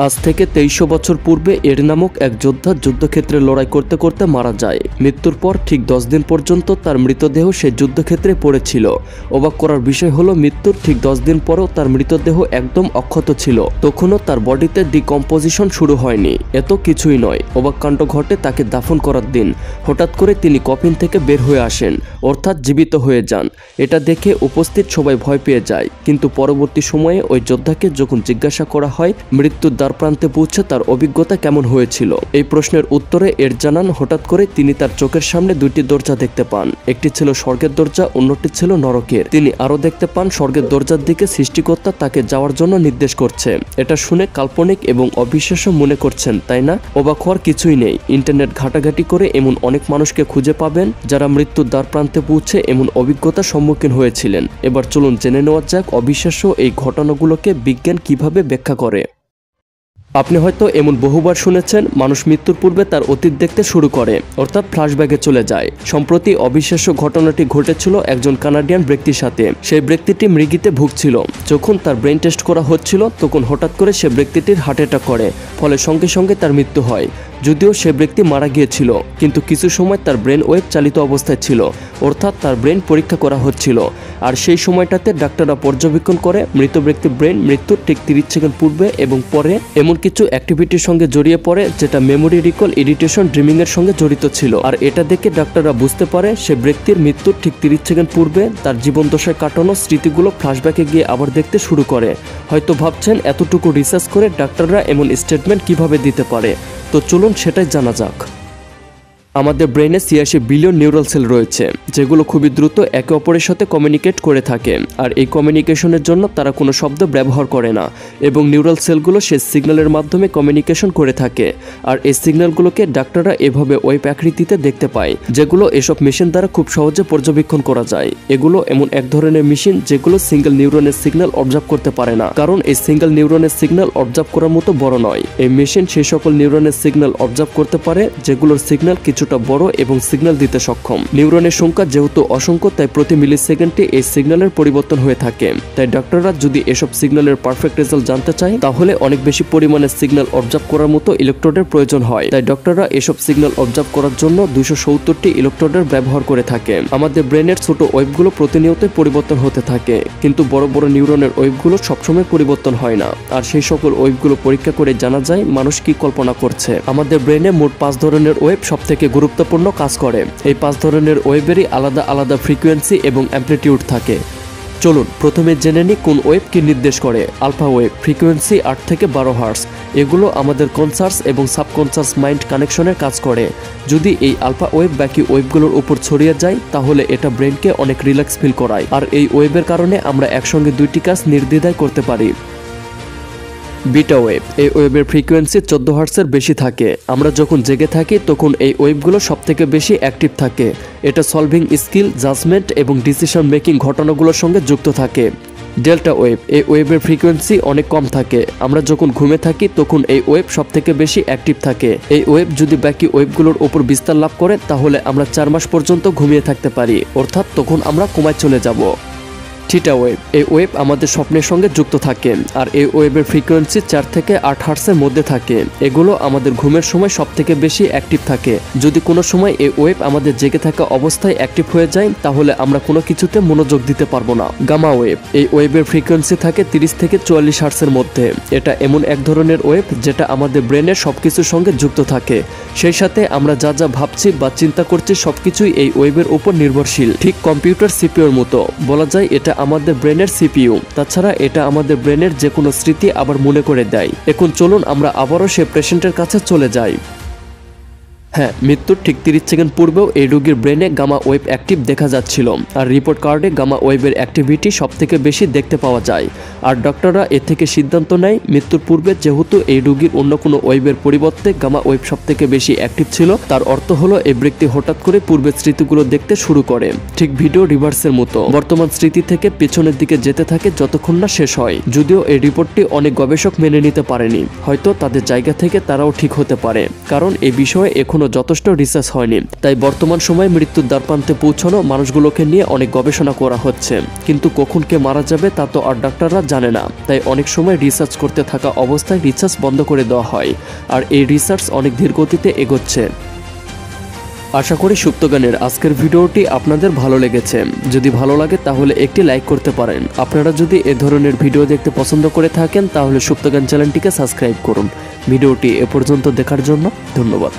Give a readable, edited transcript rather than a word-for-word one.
আজ থেকে 2300 বছর পূর্বে এর নামক এক যোদ্ধা যুদ্ধক্ষেত্রে লড়াই করতে করতে মারা যায়। মৃত্যুর পর ঠিক 10 দিন পর্যন্ত তার মৃতদেহ সে যুদ্ধক্ষেত্রে পড়েছিল। অবাক করার বিষয় হলো মৃত্যুর ঠিক 10 দিন পরও তার মৃতদেহ একদম অক্ষত ছিল। তখনও তার বডিতে ডিকম্পোজিশন শুরু হয়নি। এত কিছুই নয়, অবাক কাণ্ড ঘটে তাকে দাফন করার দিন। হঠাৎ করে তিনি কফিন থেকে বের হয়ে আসেন, অর্থাৎ জীবিত হয়ে যান। এটা দেখে উপস্থিত সবাই ভয় পেয়ে যায়। কিন্তু পরবর্তী সময়ে ওই যোদ্ধাকে যখন জিজ্ঞাসা করা হয় মৃত্যুর প্রান্তে পৌঁছে তার অভিজ্ঞতা কেমন হয়েছিল, এই প্রশ্নের উত্তরে এর জানান হঠাৎ করে তিনি তার চোখের সামনে দুইটি দরজা দেখতে পান। একটি ছিল স্বর্গের দরজা, অন্যটি ছিল নরকের। তিনি আরো দেখতে পান স্বর্গের দরজার দিকে সৃষ্টিকর্তা তাকে যাওয়ার জন্য নির্দেশ করছে। এটা শুনে কাল্পনিক এবং অবিশ্বাস্য মনে করছেন, তাই না? অবাক হওয়ার কিছুই নেই। ইন্টারনেট ঘাটাঘাটি করে এমন অনেক মানুষকে খুঁজে পাবেন যারা মৃত্যুর দ্বার প্রান্তে পৌঁছে এমন অভিজ্ঞতার সম্মুখীন হয়েছিলেন। এবার চলুন জেনে নেওয়া যাক অবিশ্বাস্য এই ঘটনাগুলোকে বিজ্ঞান কিভাবে ব্যাখ্যা করে। আপনি হয়তো এমন বহুবার শুনেছেন মানুষ মৃত্যুর পূর্বে তার অতীত দেখতে শুরু করে, অর্থাৎ ফ্ল্যাশব্যাকে চলে যায়। সম্প্রতি অবিশ্বাস্য ঘটনাটি ঘটেছিল একজন কানাডিয়ান ব্যক্তির সাথে। সেই ব্যক্তিটি মৃগীতে ভুগছিল। যখন তার ব্রেন টেস্ট করা হচ্ছিল তখন হঠাৎ করে সে ব্যক্তিটির হার্ট অ্যাটাক করে, ফলে সঙ্গে সঙ্গে তার মৃত্যু হয়। যদিও সে ব্যক্তি মারা গিয়েছিল, কিন্তু কিছু সময় তার ব্রেন ওয়েভ চালিত অবস্থায় ছিল, অর্থাৎ তার ব্রেন পরীক্ষা করা হচ্ছিল। আর সেই সময়টাতে ডাক্তাররা পর্যবেক্ষণ করে মৃত ব্যক্তির ব্রেন মৃত্যুর ঠিক 30 সেকেন্ড পূর্বে এবং পরে এমন কিছু অ্যাক্টিভিটির সঙ্গে জড়িয়ে পড়ে যেটা মেমোরি রিকল, ইরিটেশন, ড্রিমিং এর সঙ্গে জড়িত ছিল। আর এটা দেখে ডাক্তাররা বুঝতে পারে সে ব্যক্তির মৃত্যুর ঠিক 30 সেকেন্ড পূর্বে তার জীবনদশায় কাটানো স্মৃতিগুলো ফ্ল্যাশব্যাকে গিয়ে আবার দেখতে শুরু করে। হয়তো ভাবছেন এতটুকু রিসার্চ করে ডাক্তাররা এমন স্টেটমেন্ট কিভাবে দিতে পারে। তো চলুন সেটাই জানা যাক। আমাদের ব্রেনে 86 বিলিয়ন নিউরাল সেল রয়েছে, যেগুলো খুবই দ্রুত একে অপরের সাথে কমিউনিকেট করে থাকে। আর এই কমিউনিকেশনের জন্য তারা কোনো শব্দ ব্যবহার করে না, এবং নিউরাল সেলগুলো সে সিগন্যালের মাধ্যমে কমিউনিকেশন করে থাকে। আর এই সিগন্যালগুলোকে ডাক্তাররা এভাবে ওয়েভ আকৃতিতে দেখতে পায়, যেগুলো এসব মেশিন দ্বারা খুব সহজে পর্যবেক্ষণ করা যায়। এগুলো এমন এক ধরনের মেশিন যেগুলো সিঙ্গেল নিউরনের সিগন্যাল অবজার্ভ করতে পারে না, কারণ এই সিঙ্গেল নিউরনের সিগন্যাল অবজার্ভ করার মতো বড় নয়। এই মেশিন সেই সকল নিউরনের সিগন্যাল অবজার্ভ করতে পারে যেগুলোর সিগন্যাল কিছুটা বড় এবং সিগন্যাল দিতে সক্ষম। নিউরনের সংখ্যা যেহেতু অসংখ্য, তাই প্রতি মিলি সেকেন্ডে এই সিগন্যালের পরিবর্তন হয়ে থাকে। তাই ডাক্তাররা যদি এসব সিগন্যালের পারফেক্ট রেজাল্ট জানতে চায় তাহলে অনেক বেশি পরিমাণে সিগন্যাল অবজার্ভ করার মতো ইলেকট্রোডের প্রয়োজন হয়। তাই ডাক্তাররা এসব সিগন্যাল অবজার্ভ করার জন্য 270টি ইলেকট্রোডের ব্যবহার করে থাকে। আমাদের ব্রেনের ছোট ওয়েভগুলো প্রতিনিয়ত পরিবর্তন হতে থাকে, কিন্তু বড় বড় নিউরনের ওয়েভগুলো সবসময় পরিবর্তন হয় না। আর সেই সকল ওয়েভগুলো পরীক্ষা করে জানা যায় মানুষ কি কল্পনা করছে। আমাদের ব্রেনে মোট 5 ধরনের ওয়েভ সবথেকে গুরুত্বপূর্ণ কাজ করে। এই 5 ধরনের ওয়েভেরই আলাদা আলাদা ফ্রিকোয়েন্সি এবং অ্যামপ্লিটিউড থাকে। চলুন প্রথমে জেনে নিই কোন ওয়েভ কি নির্দেশ করে। আলফা ওয়েভ, ফ্রিকোয়েন্সি 8 থেকে 12 হার্টজ। এগুলো আমাদের কনসাস এবং সাবকনসাস মাইন্ড কানেকশনের কাজ করে। যদি এই আলফা ওয়েভ বাকি ওয়েভগুলোর উপর ছড়িয়ে যায় তাহলে এটা ব্রেনকে অনেক রিল্যাক্স ফিল করায়। আর এই ওয়েভের কারণে আমরা একসঙ্গে 2টি কাজ নির্দ্বিধায় করতে পারি। বিটা ওয়েভ, এই ওয়েভের ফ্রিকোয়েন্সি 14 হার্টজের বেশি থাকে। আমরা যখন জেগে থাকি তখন এই ওয়েভগুলো সবথেকে বেশি অ্যাক্টিভ থাকে। এটা সলভিং স্কিল, জাজমেন্ট এবং ডিসিশন মেকিং ঘটনাগুলোর সঙ্গে যুক্ত থাকে। ডেল্টা ওয়েভ, এই ওয়েভের ফ্রিকোয়েন্সি অনেক কম থাকে। আমরা যখন ঘুমে থাকি তখন এই ওয়েভ সবথেকে বেশি অ্যাক্টিভ থাকে। এই ওয়েভ যদি বাকি ওয়েভগুলোর উপর বিস্তার লাভ করে তাহলে আমরা 4 মাস পর্যন্ত ঘুমিয়ে থাকতে পারি, অর্থাৎ তখন আমরা কোমায় চলে যাব। থিটা ওয়েভ, এই ওয়েভ আমাদের স্বপ্নের সঙ্গে যুক্ত থাকে। আর এই ওয়েভের ফ্রিকোয়েন্সি 4 থেকে 8 হার্টজের মধ্যে থাকে। এগুলো আমাদের ঘুমের সময় সবথেকে বেশি অ্যাক্টিভ থাকে। যদি কোনো সময় এই ওয়েভ আমাদের জেগে থাকা অবস্থায় অ্যাক্টিভ হয়ে যায় তাহলে আমরা কোনো কিছুতে মনোযোগ দিতে পারবো না। গামা ওয়েভ, এই ওয়েভের ফ্রিকোয়েন্সি থাকে 30 থেকে 44 হার্টজের মধ্যে। এটা এমন এক ধরনের ওয়েভ যেটা আমাদের ব্রেনের সবকিছুর সঙ্গে যুক্ত থাকে। সেই সাথে আমরা যা যা ভাবছি বা চিন্তা করছি সবকিছুই এই ওয়েভের উপর নির্ভরশীল। ঠিক কম্পিউটার সিপিইউর মতো বলা যায় এটা আমাদের ব্রেনের সিপিইউ। তাছাড়া এটা আমাদের ব্রেনের যে কোনো স্মৃতি আবার মনে করে দেয়। এখন চলুন আমরা আবারও সে পেশেন্টের কাছে চলে যাই। হ্যাঁ, মৃত্যুর ঠিক 30 সেকেন্ড পূর্বেও এই রোগীর ব্রেনে গামা ওয়েভ অ্যাক্টিভ দেখা যাচ্ছিল। আর রিপোর্ট কার্ডে গামা ওয়েভের অ্যাক্টিভিটি সবথেকে বেশি দেখতে পাওয়া যায়। আর ডক্টররা এ থেকে সিদ্ধান্ত নেয় মৃত্যুর পূর্বে যেহেতু এই রোগীর অন্য কোনো ওয়েভের পরিবর্তে গামা ওয়েভ সবথেকে বেশি অ্যাক্টিভ ছিল, তার অর্থ হলো এই ব্যক্তি হঠাৎ করে পূর্বের স্মৃতিগুলো দেখতে শুরু করে। ঠিক ভিডিও রিভার্সের মতো বর্তমান স্মৃতি থেকে পেছনের দিকে যেতে থাকে যতক্ষণ না শেষ হয়। যদিও এই রিপোর্টটি অনেক গবেষক মেনে নিতে পারেনি। হয়তো তাদের জায়গা থেকে তারাও ঠিক হতে পারে, কারণ এই বিষয়ে এখনো এখনও যথেষ্ট রিসার্চ হয়নি। তাই বর্তমান সময়ে মৃত্যুর দ্বারপ্রান্তে পৌঁছানো মানুষগুলোকে নিয়ে অনেক গবেষণা করা হচ্ছে, কিন্তু কখন কে মারা যাবে তা তো আর ডাক্তাররা জানে না। তাই অনেক সময় রিসার্চ করতে থাকা অবস্থায় রিসার্চ বন্ধ করে দেওয়া হয়, আর এই রিসার্চ অনেক ধীর গতিতে এগোচ্ছে। আশা করি সুপ্তজ্ঞানের আজকের ভিডিওটি আপনাদের ভালো লেগেছে। যদি ভালো লাগে তাহলে একটি লাইক করতে পারেন। আপনারা যদি এ ধরনের ভিডিও দেখতে পছন্দ করে থাকেন তাহলে সুপ্তজ্ঞান চ্যানেলটিকে সাবস্ক্রাইব করুন। ভিডিওটি এ পর্যন্ত দেখার জন্য ধন্যবাদ।